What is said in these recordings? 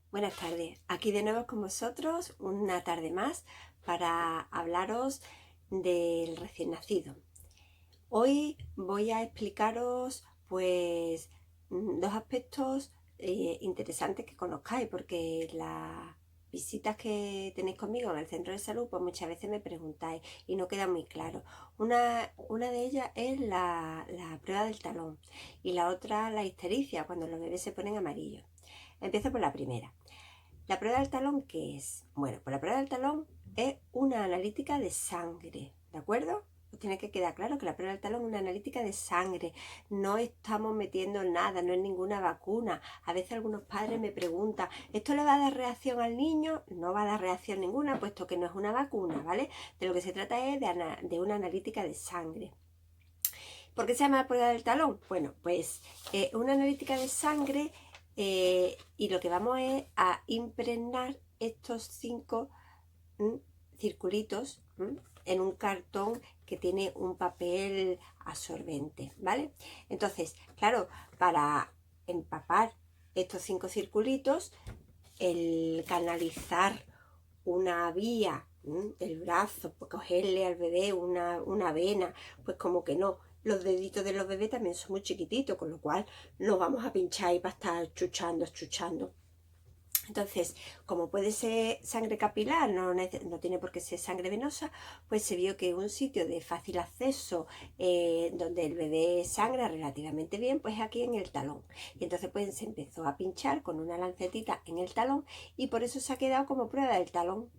Buenas tardes, aquí de nuevo con vosotros una tarde más para hablaros del recién nacido. Hoy voy a explicaros pues dos aspectos interesantes que conozcáis, porque las visitas que tenéis conmigo en el centro de salud pues muchas veces me preguntáis y no queda muy claro. Una de ellas es la prueba del talón y la otra la ictericia, cuando los bebés se ponen amarillos. Empiezo por la primera. ¿La prueba del talón qué es? Bueno, pues la prueba del talón es una analítica de sangre, ¿de acuerdo? Os tiene que quedar claro que la prueba del talón es una analítica de sangre. No estamos metiendo nada, no es ninguna vacuna. A veces algunos padres me preguntan, ¿esto le va a dar reacción al niño? No va a dar reacción ninguna, puesto que no es una vacuna, ¿vale? De lo que se trata es de una analítica de sangre. ¿Por qué se llama la prueba del talón? Bueno, pues una analítica de sangre y lo que vamos es a impregnar estos 5 circulitos en un cartón que tiene un papel absorbente, ¿vale? Entonces, claro, para empapar estos 5 circulitos, el canalizar una vía del brazo, pues cogerle al bebé una vena, pues como que no. Los deditos de los bebés también son muy chiquititos, con lo cual no vamos a pinchar ahí para estar chuchando. Entonces, como puede ser sangre capilar, no tiene por qué ser sangre venosa, pues se vio que un sitio de fácil acceso donde el bebé sangra relativamente bien, pues aquí en el talón. Y entonces pues se empezó a pinchar con una lancetita en el talón y por eso se ha quedado como prueba del talón,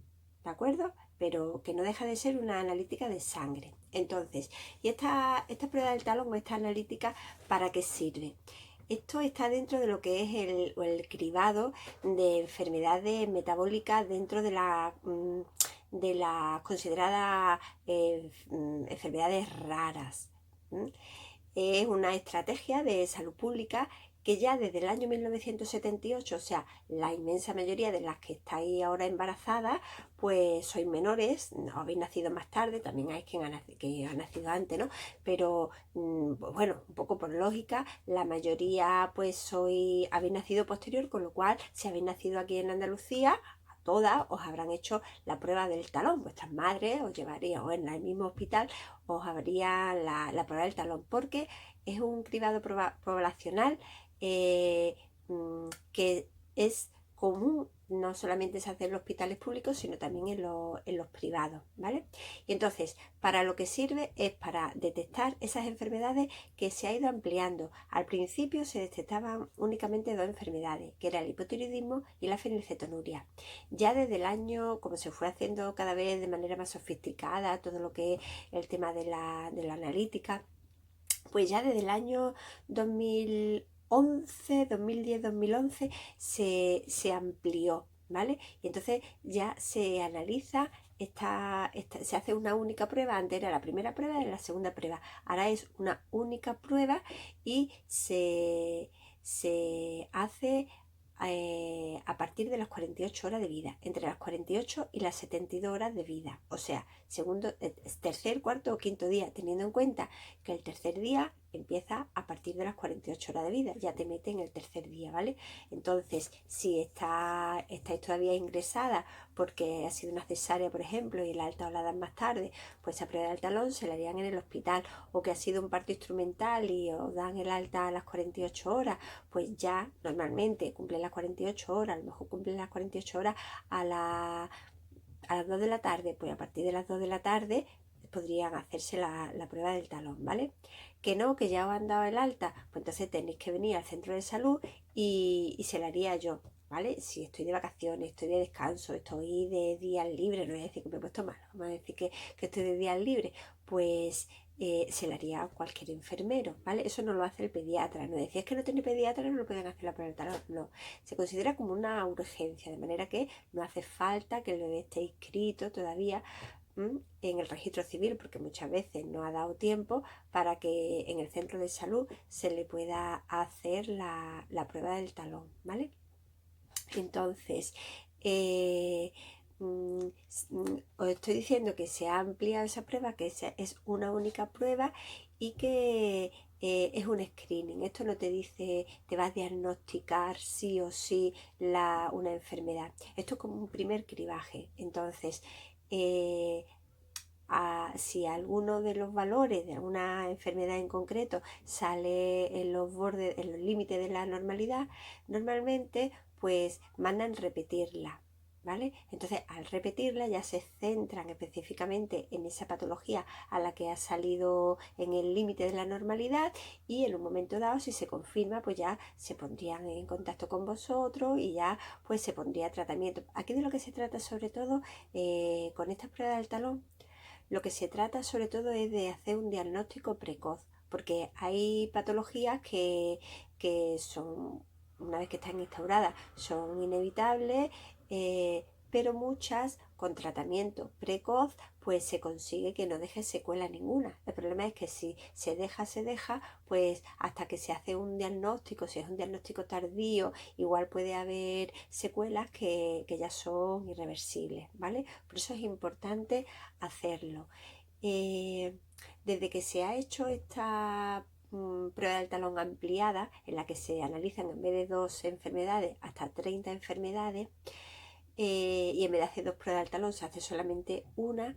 ¿de acuerdo? Pero que no deja de ser una analítica de sangre. Entonces, ¿y esta prueba del talón o esta analítica para qué sirve? Esto está dentro de lo que es el cribado de enfermedades metabólicas dentro de las consideradas enfermedades raras. Es una estrategia de salud pública que ya desde el año 1978, o sea, la inmensa mayoría de las que estáis ahora embarazadas, pues sois menores, no habéis nacido más tarde, también hay quien que ha nacido antes, ¿no? Pero pues bueno, un poco por lógica, la mayoría pues habéis nacido posterior, con lo cual si habéis nacido aquí en Andalucía, a todas os habrán hecho la prueba del talón. Vuestras madres os llevarían, o en el mismo hospital os habría la prueba del talón, porque es un cribado poblacional que es común, no solamente se hace en los hospitales públicos, sino también en los privados, ¿vale? Y entonces, para lo que sirve es para detectar esas enfermedades que se ha ido ampliando. Al principio se detectaban únicamente 2 enfermedades, que era el hipotiroidismo y la fenilcetonuria. Ya desde el año, como se fue haciendo cada vez de manera más sofisticada, todo lo que es el tema de la analítica, pues ya desde el año 2011, 2010, 2011 se amplió, ¿vale? Y entonces ya se analiza, se hace una única prueba. Antes era la primera prueba y la segunda prueba. Ahora es una única prueba y se hace a partir de las 48 horas de vida, entre las 48 y las 72 horas de vida, o sea, segundo, tercer, cuarto o quinto día, teniendo en cuenta que el tercer día empieza a partir de las 48 horas de vida, ya te mete en el tercer día, ¿vale? Entonces, si estáis todavía ingresada porque ha sido una cesárea, por ejemplo, y la alta os la dan más tarde, pues esa prueba del talón se la harían en el hospital, o que ha sido un parto instrumental y os dan el alta a las 48 horas, pues ya normalmente cumplen las 48 horas, a lo mejor cumplen las 48 horas a las 2 de la tarde, pues a partir de las 2 de la tarde podrían hacerse la prueba del talón, ¿vale? Que no, que ya os han dado el alta, pues entonces tenéis que venir al centro de salud y se la haría yo, ¿vale? Si estoy de vacaciones, estoy de descanso, estoy de días libres, no voy a decir que me he puesto mal, vamos a decir que estoy de días libres, pues se la haría a cualquier enfermero, ¿vale? Eso no lo hace el pediatra, no decías que no tiene pediatra, no lo pueden hacer la prueba del talón, no, se considera como una urgencia, de manera que no hace falta que el bebé esté inscrito todavía en el registro civil, porque muchas veces no ha dado tiempo para que en el centro de salud se le pueda hacer la prueba del talón, ¿vale? Entonces, eh, mm, os estoy diciendo que se ha ampliado esa prueba, que es una única prueba y que es un screening. Esto no te dice te va a diagnosticar sí o sí una enfermedad. Esto es como un primer cribaje. Entonces, si alguno de los valores de alguna enfermedad en concreto sale en los bordes, en los límites de la normalidad, normalmente pues mandan repetirla. ¿Vale? Entonces, al repetirla ya se centran específicamente en esa patología a la que ha salido en el límite de la normalidad, y en un momento dado, si se confirma, pues ya se pondrían en contacto con vosotros y ya pues se pondría tratamiento. Aquí de lo que se trata sobre todo con esta prueba del talón, lo que se trata sobre todo es de hacer un diagnóstico precoz, porque hay patologías que son, una vez que están instauradas, son inevitables, pero muchas con tratamiento precoz pues se consigue que no deje secuela ninguna. El problema es que si se deja, pues hasta que se hace un diagnóstico, si es un diagnóstico tardío, igual puede haber secuelas que ya son irreversibles, ¿vale? Por eso es importante hacerlo. Desde que se ha hecho esta prueba del talón ampliada, en la que se analizan en vez de 2 enfermedades hasta 30 enfermedades, y en vez de hacer 2 pruebas del talón se hace solamente una,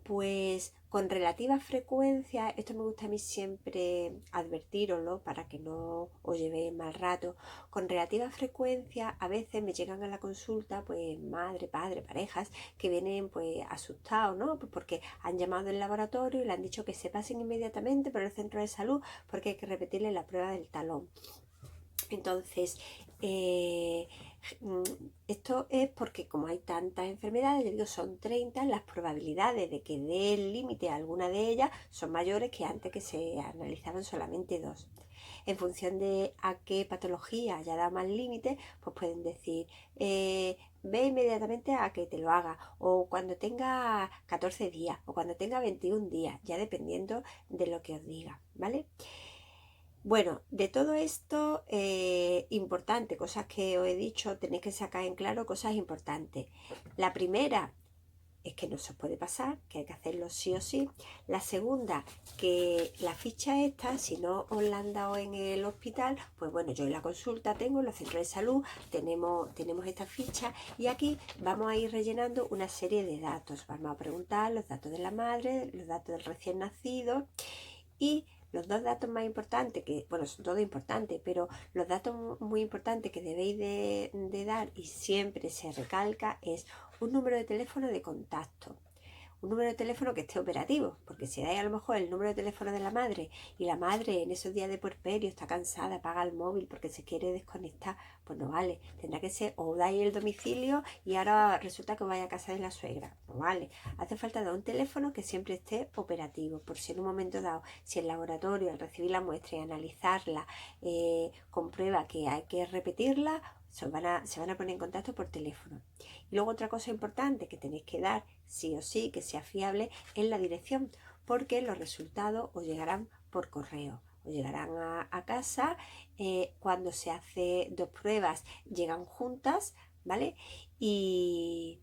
pues con relativa frecuencia, esto me gusta a mí siempre advertíroslo para que no os llevéis mal rato, con relativa frecuencia a veces me llegan a la consulta pues madre, padre, parejas que vienen pues asustados, ¿no? Pues porque han llamado del laboratorio y le han dicho que se pasen inmediatamente por el centro de salud porque hay que repetirle la prueba del talón. Entonces, esto es porque como hay tantas enfermedades, yo digo, son 30, las probabilidades de que dé el límite a alguna de ellas son mayores que antes, que se analizaban solamente 2. En función de a qué patología haya dado más límite, pues pueden decir, ve inmediatamente a que te lo haga, o cuando tenga 14 días, o cuando tenga 21 días, ya dependiendo de lo que os diga, ¿vale? Bueno, de todo esto, importante, cosas que os he dicho, tenéis que sacar en claro cosas importantes. La primera es que no se os puede pasar, que hay que hacerlo sí o sí. La segunda, que la ficha esta, si no os la han dado en el hospital, pues bueno, yo en la consulta tengo, en los centros de salud, tenemos esta ficha, y aquí vamos a ir rellenando una serie de datos. Vamos a preguntar los datos de la madre, los datos del recién nacido, y los 2 datos más importantes, que bueno, son todos importantes, pero los datos muy importantes que debéis de dar, y siempre se recalca, es un número de teléfono de contacto. Un número de teléfono que esté operativo, porque si dais a lo mejor el número de teléfono de la madre y la madre en esos días de puerperio está cansada, apaga el móvil porque se quiere desconectar, pues no vale. Tendrá que ser, o dais el domicilio y ahora resulta que vaya a casa de la suegra, no vale. Hace falta dar un teléfono que siempre esté operativo, por si en un momento dado, si el laboratorio al recibir la muestra y analizarla comprueba que hay que repetirla, se van a poner en contacto por teléfono. Y luego otra cosa importante que tenéis que dar sí o sí, que sea fiable, es la dirección, porque los resultados os llegarán por correo, os llegarán a casa. Cuando se hace 2 pruebas llegan juntas, ¿vale? Y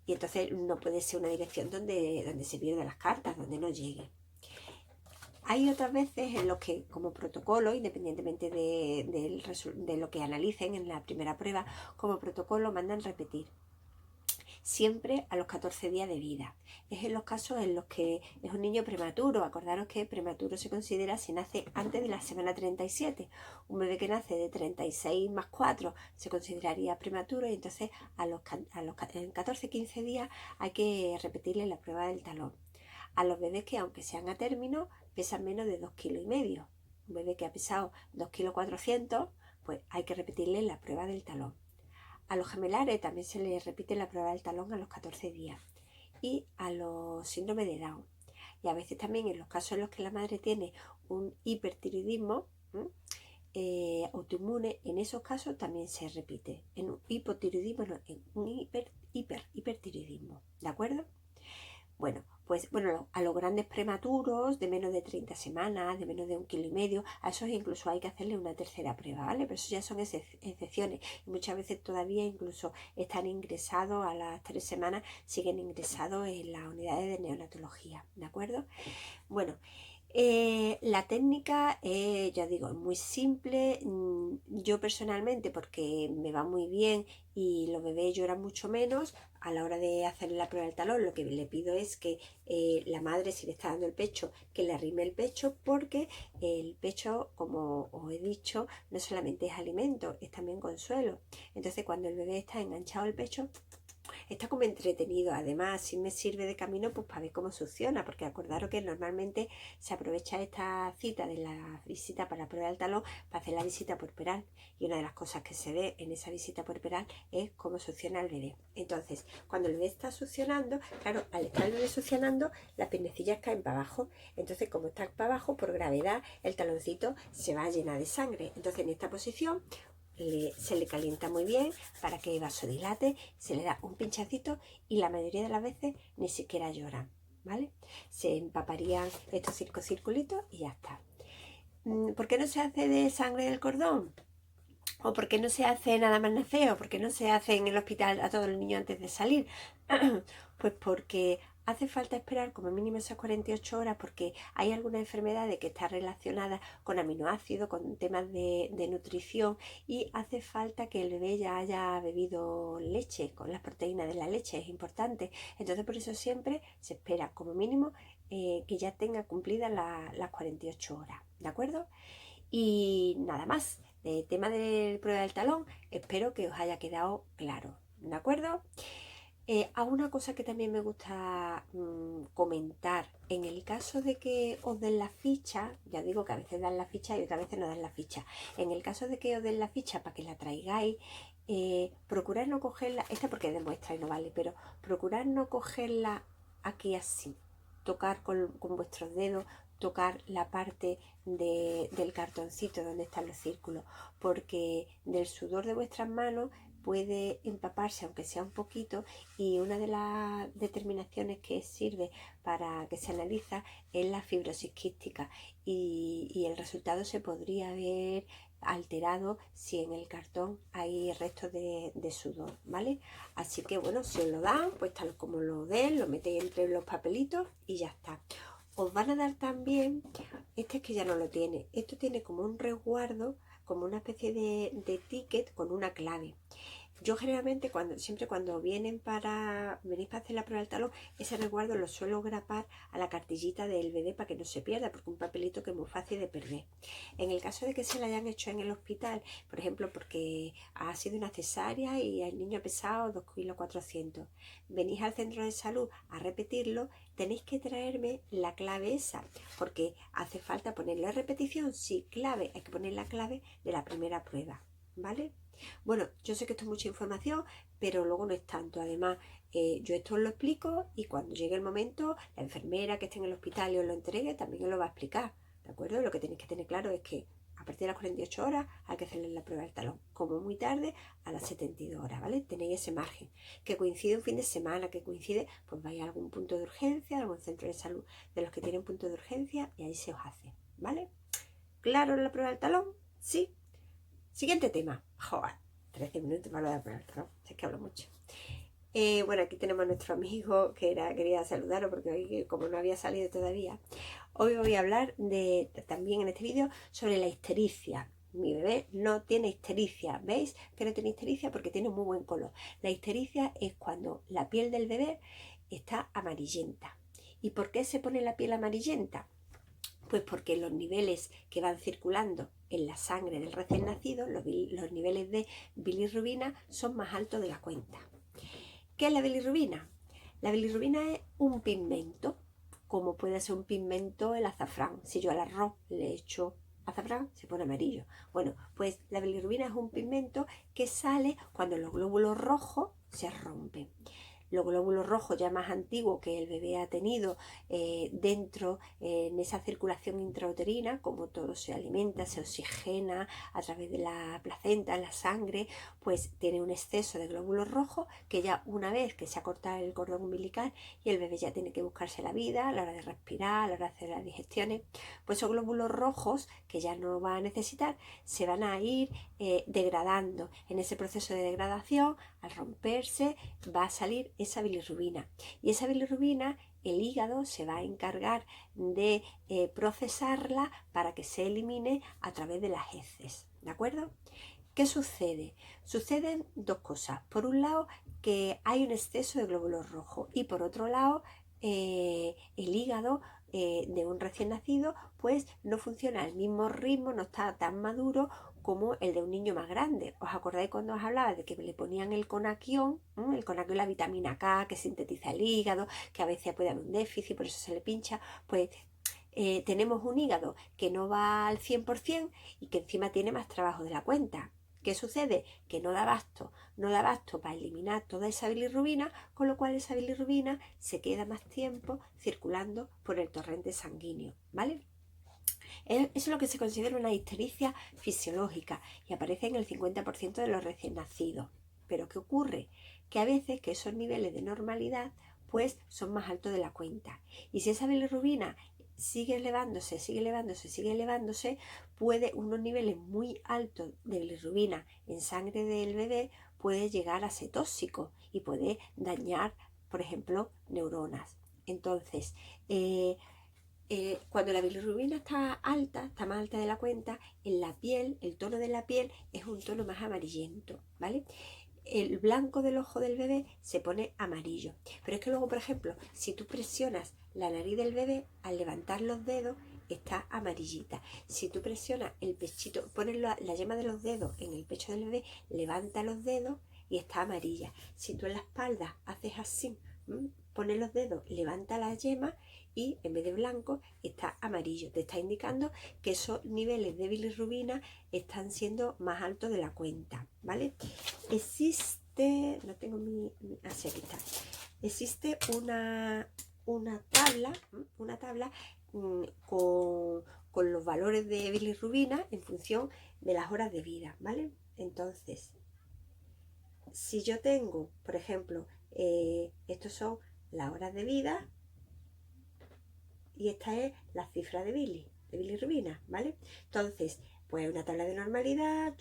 entonces no puede ser una dirección donde se pierdan las cartas, donde no llegue. Hay otras veces en los que, como protocolo, independientemente de lo que analicen en la primera prueba, como protocolo mandan repetir siempre a los 14 días de vida. Es en los casos en los que es un niño prematuro. Acordaros que prematuro se considera si nace antes de la semana 37. Un bebé que nace de 36 más 4 se consideraría prematuro, y entonces en 14-15 días hay que repetirle la prueba del talón. A los bebés que, aunque sean a término, pesan menos de 2,5 kilos. Un bebé que ha pesado 2,4 kilos, pues hay que repetirle la prueba del talón. A los gemelares también se les repite la prueba del talón a los 14 días. Y a los síndromes de Down. Y a veces también en los casos en los que la madre tiene un hipertiroidismo autoinmune, en esos casos también se repite. En un hipotiroidismo, no, en un hipertiroidismo. ¿De acuerdo? Bueno, pues bueno, a los grandes prematuros de menos de 30 semanas, de menos de 1,5 kilos, a esos incluso hay que hacerle una tercera prueba, ¿vale? Pero eso ya son excepciones, y muchas veces todavía incluso están ingresados a las 3 semanas, siguen ingresados en las unidades de neonatología, ¿de acuerdo? Bueno, La técnica, ya digo, es muy simple. Yo personalmente, porque me va muy bien y los bebés lloran mucho menos, a la hora de hacerle la prueba del talón, lo que le pido es que la madre, si le está dando el pecho, que le arrime el pecho, porque el pecho, como os he dicho, no solamente es alimento, es también consuelo. Entonces, cuando el bebé está enganchado al pecho, está como entretenido. Además, si me sirve de camino, pues para ver cómo succiona, porque acordaros que normalmente se aprovecha esta cita de la visita para la prueba del talón para hacer la visita puerperal. Y una de las cosas que se ve en esa visita puerperal es cómo succiona el bebé. Entonces, cuando el bebé está succionando, claro, al estar el bebé succionando, las piernecillas caen para abajo. Entonces, como está para abajo, por gravedad, el taloncito se va a llenar de sangre. Entonces, en esta posición, se le calienta muy bien para que vasodilate, se le da un pinchacito y la mayoría de las veces ni siquiera lloran, ¿vale? Se empaparían estos 5 circulitos y ya está. ¿Por qué no se hace de sangre del cordón? ¿O por qué no se hace nada más nacer? ¿O por qué no se hace en el hospital a todos los niños antes de salir? Pues porque hace falta esperar como mínimo esas 48 horas, porque hay algunas enfermedades que están relacionadas con aminoácidos, con temas de nutrición, y hace falta que el bebé ya haya bebido leche, con las proteínas de la leche, es importante. Entonces por eso siempre se espera como mínimo que ya tenga cumplidas las 48 horas, ¿de acuerdo? Y nada más, el tema del prueba del talón, espero que os haya quedado claro, ¿de acuerdo? A una cosa que también me gusta comentar, en el caso de que os den la ficha, ya digo que a veces dan la ficha y otras veces no dan la ficha, en el caso de que os den la ficha para que la traigáis, procurad no cogerla, esta porque es de muestra y no vale, pero procurad no cogerla aquí así, tocar con vuestros dedos, tocar la parte del cartoncito donde están los círculos, porque del sudor de vuestras manos puede empaparse, aunque sea un poquito, y una de las determinaciones que sirve para que se analiza es la fibrosis quística, y el resultado se podría ver alterado si en el cartón hay restos de sudor, ¿vale? Así que bueno, si os lo dan, pues tal como lo den, lo metéis entre los papelitos y ya está. Os van a dar también, este es que ya no lo tiene, esto tiene como un resguardo, como una especie de ticket con una clave. Yo generalmente siempre cuando venís para hacer la prueba del talón, ese resguardo lo suelo grapar a la cartillita del bebé para que no se pierda, porque es un papelito que es muy fácil de perder. En el caso de que se lo hayan hecho en el hospital, por ejemplo, porque ha sido una cesárea y el niño ha pesado 2,4 kg, venís al centro de salud a repetirlo, tenéis que traerme la clave esa, porque hace falta ponerle a repetición, sí, clave, hay que poner la clave de la primera prueba, ¿vale? Bueno, yo sé que esto es mucha información, pero luego no es tanto. Además, yo esto os lo explico y cuando llegue el momento, la enfermera que esté en el hospital y os lo entregue también os lo va a explicar, ¿de acuerdo? Lo que tenéis que tener claro es que a partir de las 48 horas hay que hacerle la prueba del talón, como muy tarde a las 72 horas, ¿vale? Tenéis ese margen. Que coincide un fin de semana, que coincide, pues vais a algún punto de urgencia, a algún centro de salud de los que tienen punto de urgencia y ahí se os hace, ¿vale? ¿Claro la prueba del talón? Sí. Siguiente tema. Joder, 13 minutos para lo de hablar, ¿no? Es que hablo mucho. Bueno, aquí tenemos a nuestro amigo que quería saludarlo porque hoy, como no había salido todavía, hoy voy a hablar también en este vídeo sobre la histericia. Mi bebé no tiene histericia, ¿veis? Que no tiene histericia porque tiene muy buen color. La histericia es cuando la piel del bebé está amarillenta. ¿Y por qué se pone la piel amarillenta? Pues porque los niveles que van circulando en la sangre del recién nacido, los niveles de bilirrubina, son más altos de la cuenta. ¿Qué es la bilirrubina? La bilirrubina es un pigmento, como puede ser un pigmento el azafrán. Si yo al arroz le echo azafrán, se pone amarillo. Bueno, pues la bilirrubina es un pigmento que sale cuando los glóbulos rojos se rompen. Los glóbulos rojos ya más antiguos que el bebé ha tenido dentro, en esa circulación intrauterina, como todo se alimenta, se oxigena a través de la placenta, la sangre, pues tiene un exceso de glóbulos rojos que ya una vez que se ha cortado el cordón umbilical y el bebé ya tiene que buscarse la vida a la hora de respirar, a la hora de hacer las digestiones, pues esos glóbulos rojos que ya no va a necesitar se van a ir degradando. En ese proceso de degradación, al romperse, va a salir esa bilirrubina. Y esa bilirrubina el hígado se va a encargar de procesarla para que se elimine a través de las heces, ¿de acuerdo? ¿Qué sucede? Suceden dos cosas. Por un lado, que hay un exceso de glóbulos rojos y por otro lado, el hígado de un recién nacido pues no funciona al mismo ritmo, no está tan maduro como el de un niño más grande. ¿Os acordáis cuando os hablaba de que le ponían el conaquión? El conaquión, la vitamina K que sintetiza el hígado, que a veces puede haber un déficit, por eso se le pincha, pues tenemos un hígado que no va al 100% y que encima tiene más trabajo de la cuenta. ¿Qué sucede? Que no da abasto para eliminar toda esa bilirrubina, con lo cual esa bilirrubina se queda más tiempo circulando por el torrente sanguíneo, ¿vale? Eso es lo que se considera una ictericia fisiológica y aparece en el 50% de los recién nacidos. ¿Pero qué ocurre? Que a veces que esos niveles de normalidad pues son más altos de la cuenta. Y si esa bilirrubina sigue elevándose, puede unos niveles muy altos de bilirrubina en sangre del bebé puede llegar a ser tóxico y puede dañar, por ejemplo, neuronas. Entonces, cuando la bilirrubina está más alta de la cuenta, en la piel, el tono de la piel es un tono más amarillento, ¿vale? El blanco del ojo del bebé se pone amarillo. Pero es que luego, por ejemplo, si tú presionas la nariz del bebé, al levantar los dedos, está amarillita. Si tú presionas el pechito, pones la yema de los dedos en el pecho del bebé, levanta los dedos y está amarilla. Si tú en la espalda haces así, pones los dedos, levanta la yema y en vez de blanco está amarillo. Te está indicando que esos niveles de bilirrubina están siendo más altos de la cuenta, ¿vale? Existe, no tengo así aquí está. Existe una tabla con los valores de bilirrubina en función de las horas de vida, ¿vale? Entonces, si yo tengo, por ejemplo, estos son las horas de vida y esta es la cifra de bilirrubina, ¿vale? Entonces, pues una tabla de normalidad,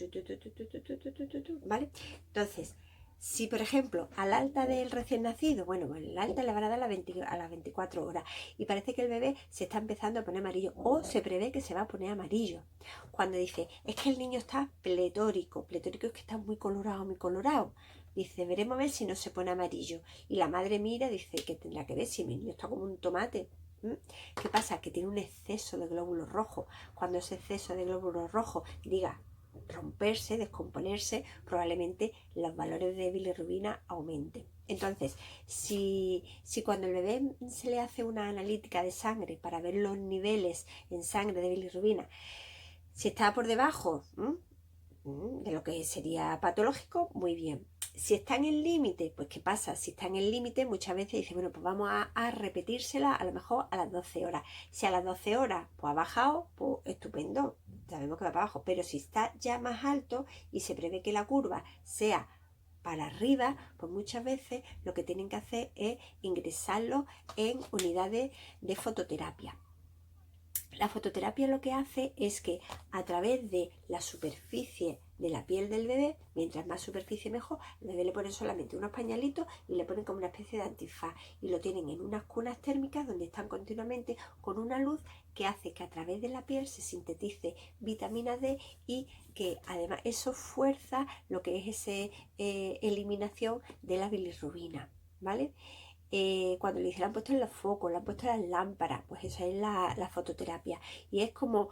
¿vale? Entonces, si por ejemplo al alta del recién nacido, bueno, pues el alta le van a dar a las 24 horas y parece que el bebé se está empezando a poner amarillo o se prevé que se va a poner amarillo. Cuando dice, es que el niño está pletórico es que está muy colorado. Dice, veremos a ver si no se pone amarillo. Y la madre mira, dice, que tendrá que ver si mi niño está como un tomate. ¿Qué pasa? Que tiene un exceso de glóbulos rojos. Cuando ese exceso de glóbulos rojos diga romperse, descomponerse, probablemente los valores de bilirrubina aumenten. Entonces, si cuando el bebé se le hace una analítica de sangre para ver los niveles en sangre de bilirrubina, si está por debajo de lo que sería patológico, muy bien. Si está en el límite, pues ¿qué pasa? Si está en el límite, muchas veces dice, bueno, pues vamos a repetírsela a lo mejor a las 12 horas. Si a las 12 horas pues ha bajado, pues estupendo, sabemos que va para abajo. Pero si está ya más alto y se prevé que la curva sea para arriba, pues muchas veces lo que tienen que hacer es ingresarlo en unidades de fototerapia. La fototerapia lo que hace es que a través de la superficie de la piel del bebé, mientras más superficie mejor, al bebé le ponen solamente unos pañalitos y le ponen como una especie de antifaz y lo tienen en unas cunas térmicas donde están continuamente con una luz que hace que a través de la piel se sintetice vitamina D y que además eso fuerza lo que es esa eliminación de la bilirrubina, ¿vale? Cuando le han puesto en los focos, le han puesto las lámparas, pues esa es la fototerapia y es como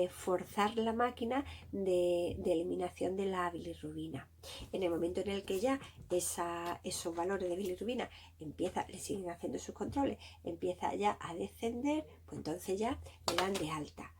forzar la máquina de eliminación de la bilirrubina. En el momento en el que ya esos valores de bilirrubina le siguen haciendo sus controles, empieza ya a descender, pues entonces ya le dan de alta.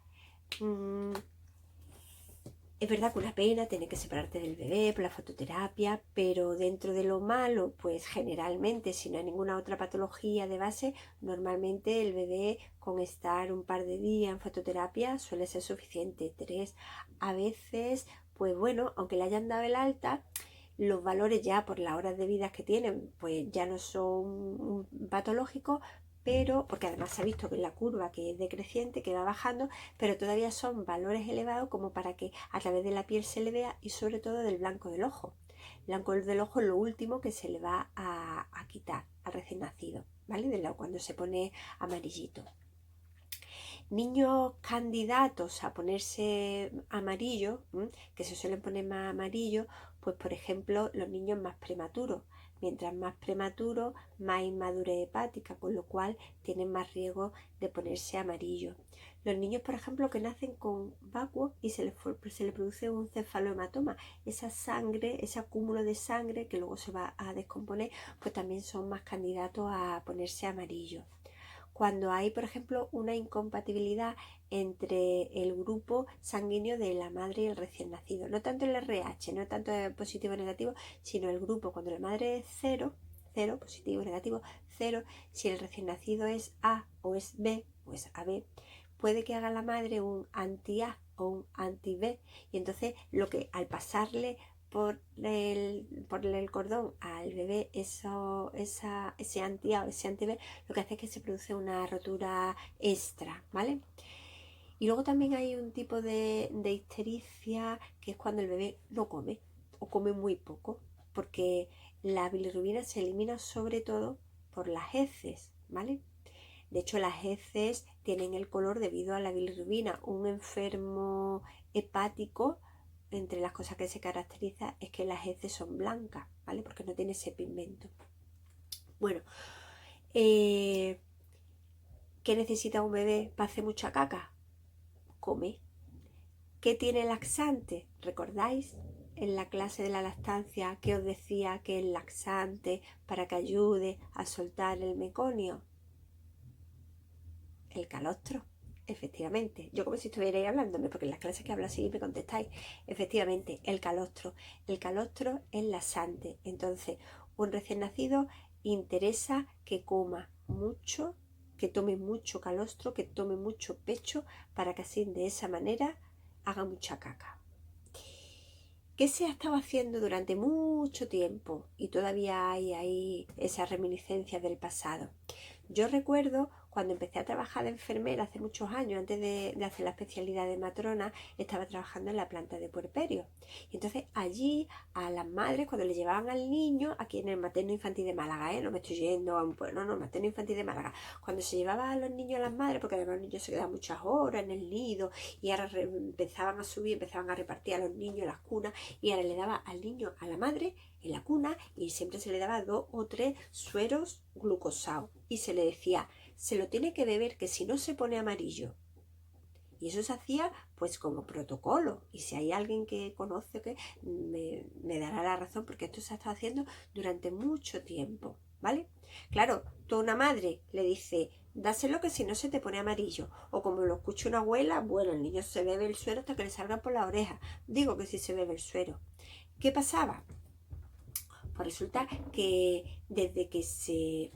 Es verdad que una pena tener que separarte del bebé por la fototerapia, pero dentro de lo malo, pues generalmente, si no hay ninguna otra patología de base, normalmente el bebé con estar un par de días en fototerapia suele ser suficiente. 3 a veces, pues bueno, aunque le hayan dado el alta, los valores ya por las horas de vida que tienen, pues ya no son patológicos, pero porque además se ha visto que la curva que es decreciente, que va bajando, pero todavía son valores elevados como para que a través de la piel se le vea y sobre todo del blanco del ojo. blanco del ojo es lo último que se le va a quitar al recién nacido, ¿vale? Cuando se pone amarillito. Niños candidatos a ponerse amarillo, que se suelen poner más amarillo, pues por ejemplo los niños más prematuros. Mientras más prematuro, más inmadurez hepática, con lo cual tienen más riesgo de ponerse amarillo. Los niños, por ejemplo, que nacen con vacuo y se les produce un cefalohematoma, esa sangre, ese acúmulo de sangre que luego se va a descomponer, pues también son más candidatos a ponerse amarillo. Cuando hay, por ejemplo, una incompatibilidad entre el grupo sanguíneo de la madre y el recién nacido. No tanto el RH, no tanto el positivo o negativo, sino el grupo. Cuando la madre es cero, positivo, negativo, cero, si el recién nacido es A o es B, o es AB, puede que haga la madre un anti-A o un anti-B. Y entonces al pasarle por el cordón al bebé ese anti-A o ese anti-B, lo que hace es que se produce una rotura extra, ¿vale? Y luego también hay un tipo de ictericia, que es cuando el bebé no come o come muy poco, porque la bilirrubina se elimina sobre todo por las heces, ¿vale? De hecho, las heces tienen el color debido a la bilirrubina. Un enfermo hepático, entre las cosas que se caracteriza es que las heces son blancas, ¿vale? Porque no tiene ese pigmento. Bueno, ¿qué necesita un bebé para hacer mucha caca? Come. ¿Qué tiene laxante? ¿Recordáis en la clase de la lactancia que os decía que el laxante para que ayude a soltar el meconio? El calostro. Efectivamente, yo como si estuvierais hablándome, porque en las clases que hablo así me contestáis. Efectivamente, el calostro. El calostro es laxante. Entonces, un recién nacido interesa que coma mucho, que tome mucho calostro, que tome mucho pecho, para que así de esa manera haga mucha caca. ¿Qué se ha estado haciendo durante mucho tiempo? Y todavía hay ahí esas reminiscencias del pasado. Yo recuerdo cuando empecé a trabajar de enfermera hace muchos años, antes de hacer la especialidad de matrona, estaba trabajando en la planta de puerperio. Y entonces allí a las madres, cuando le llevaban al niño, aquí en el materno infantil de Málaga, no me estoy yendo a un pueblo, no, materno infantil de Málaga, cuando se llevaba a los niños a las madres, porque además los niños se quedaban muchas horas en el nido y ahora empezaban a subir, empezaban a repartir a los niños en las cunas y ahora le daba al niño a la madre en la cuna y siempre se le daba 2 o 3 sueros glucosados y se le decía, se lo tiene que beber, que si no se pone amarillo. Y eso se hacía pues como protocolo. Y si hay alguien que conoce que me dará la razón, porque esto se ha estado haciendo durante mucho tiempo, ¿vale? Claro, toda una madre le dice, dáselo que si no se te pone amarillo. O como lo escucha una abuela, bueno, el niño se bebe el suero hasta que le salga por la oreja. Digo que si se bebe el suero. ¿Qué pasaba? Pues resulta que desde que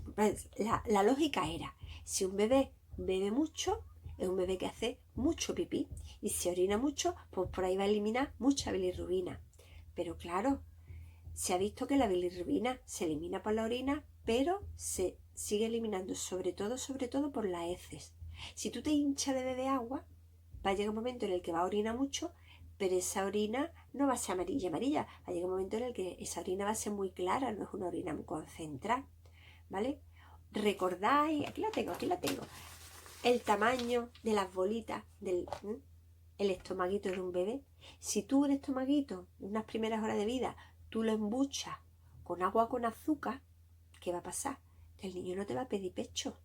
la lógica era, si un bebé bebe mucho, es un bebé que hace mucho pipí. Y si orina mucho, pues por ahí va a eliminar mucha bilirrubina. Pero claro, se ha visto que la bilirrubina se elimina por la orina, pero se sigue eliminando sobre todo por las heces. Si tú te hinchas de beber agua, va a llegar un momento en el que va a orinar mucho, pero esa orina no va a ser amarilla, va a llegar un momento en el que esa orina va a ser muy clara, no es una orina muy concentrada, ¿vale? Recordáis, aquí la tengo, el tamaño de las bolitas el estomaguito de un bebé. Si tú el estomaguito, en unas primeras horas de vida, tú lo embuchas con agua con azúcar, ¿qué va a pasar? Que el niño no te va a pedir pecho.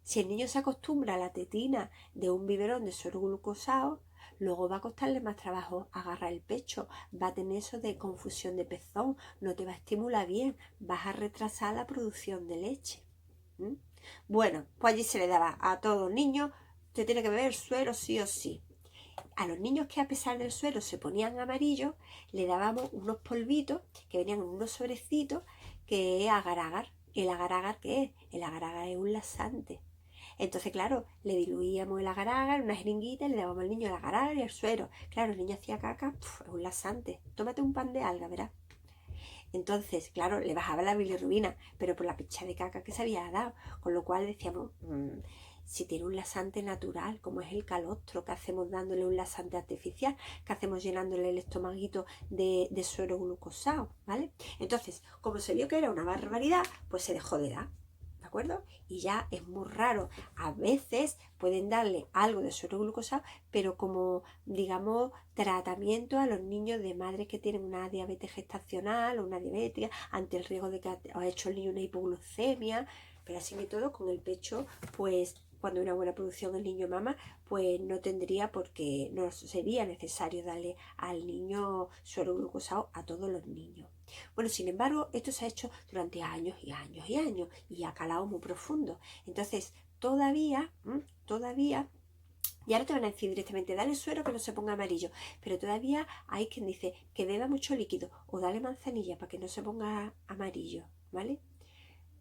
Si el niño se acostumbra a la tetina de un biberón de suero glucosado, luego va a costarle más trabajo agarrar el pecho, va a tener eso de confusión de pezón, no te va a estimular bien, vas a retrasar la producción de leche. Bueno, pues allí se le daba a todo niño, te tiene que beber suero sí o sí. A los niños que a pesar del suero se ponían amarillos, le dábamos unos polvitos que venían en unos sobrecitos, que es agar-agar. ¿El agar-agar qué es? El agar-agar es un laxante. Entonces, claro, le diluíamos el agar-agar en una jeringuita y le dábamos al niño el agar-agar y el suero. Claro, el niño hacía caca, es un laxante. Tómate un pan de alga, ¿verdad? Entonces, claro, le bajaba la bilirrubina, pero por la picha de caca que se había dado. Con lo cual decíamos, si tiene un laxante natural, como es el calostro, que hacemos dándole un laxante artificial, que hacemos llenándole el estomaguito de suero glucosado, ¿vale? Entonces, como se vio que era una barbaridad, pues se dejó de dar, ¿de acuerdo? Y ya es muy raro. A veces pueden darle algo de suero glucosado, pero como, digamos, tratamiento a los niños de madres que tienen una diabetes gestacional o una diabetes, ante el riesgo de que ha hecho el niño una hipoglucemia, pero así que todo con el pecho, pues cuando hay una buena producción el niño mama, pues no tendría porque no sería necesario darle al niño suero glucosado a todos los niños. Bueno, sin embargo, esto se ha hecho durante años y años y años y ha calado muy profundo. Entonces, todavía, y ahora te van a decir directamente, dale suero que no se ponga amarillo, pero todavía hay quien dice que beba mucho líquido o dale manzanilla para que no se ponga amarillo, ¿vale?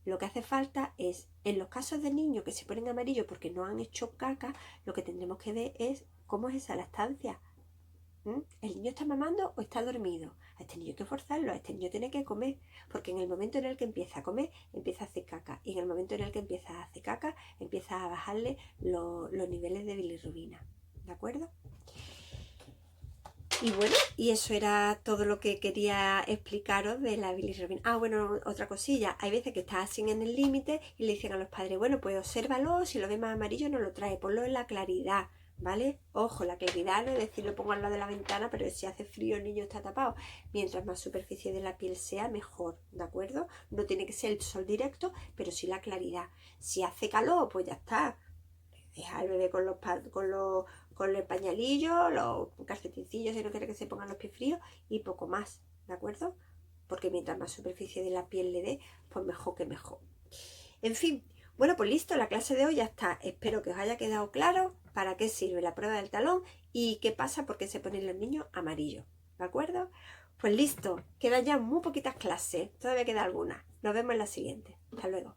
Lo que hace falta es, en los casos de niños que se ponen amarillos porque no han hecho caca, lo que tendremos que ver es cómo es esa lactancia. ¿El niño está mamando o está dormido? A este niño hay que forzarlo, a este niño tiene que comer, porque en el momento en el que empieza a comer, empieza a hacer caca, y en el momento en el que empieza a hacer caca, empieza a bajarle los niveles de bilirrubina, ¿de acuerdo? Y bueno, y eso era todo lo que quería explicaros de la bilirrubina. Ah, bueno, otra cosilla, hay veces que está así en el límite y le dicen a los padres, bueno, pues obsérvalo, si lo ve más amarillo no lo trae, ponlo en la claridad, ¿vale? Ojo, la claridad no es decir lo pongo al lado de la ventana, pero si hace frío el niño está tapado. Mientras más superficie de la piel sea, mejor, ¿de acuerdo? No tiene que ser el sol directo, pero sí la claridad. Si hace calor, pues ya está. Deja al bebé con el pañalillo, los calcetincillos si no quiere que se pongan los pies fríos y poco más, ¿de acuerdo? Porque mientras más superficie de la piel le dé, pues mejor que mejor. En fin, bueno, pues listo, la clase de hoy ya está. Espero que os haya quedado claro para qué sirve la prueba del talón y qué pasa porque se ponen los niños amarillos, ¿de acuerdo? Pues listo, quedan ya muy poquitas clases, todavía queda algunas. Nos vemos en la siguiente. Hasta luego.